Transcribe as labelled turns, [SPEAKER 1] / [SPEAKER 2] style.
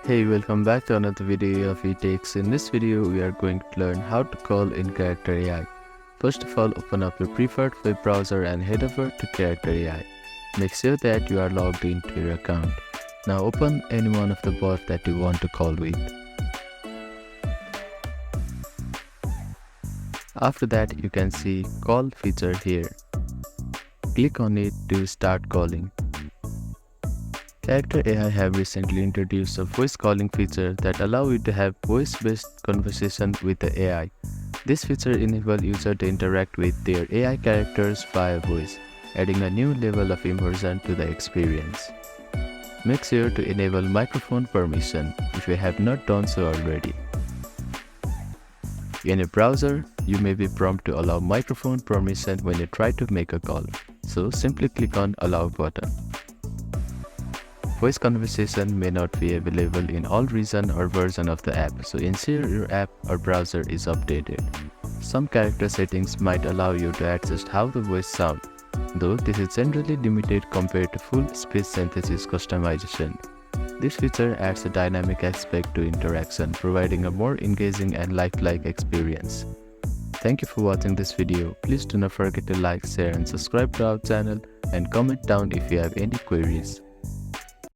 [SPEAKER 1] Hey, welcome back to another video of eTechs. In this video, we are going to learn how to call in Character AI. First of all, open up your preferred web browser and head over to Character AI. Make sure that you are logged into your account. Now open any one of the bots that you want to call with. After that, you can see Call feature here. Click on it to start calling. Character AI have recently introduced a voice calling feature that allow you to have voice-based conversation with the AI. This feature enables users to interact with their AI characters via voice, adding a new level of immersion to the experience. Make sure to enable microphone permission if you have not done so already. In a browser, you may be prompted to allow microphone permission when you try to make a call, so simply click on Allow button. Voice conversation may not be available in all regions or versions of the app, so ensure your app or browser is updated. Some character settings might allow you to adjust how the voice sounds, though this is generally limited compared to full speech synthesis customization. This feature adds a dynamic aspect to interaction, providing a more engaging and lifelike experience. Thank you for watching this video. Please do not forget to like, share and subscribe to our channel and comment down if you have any queries.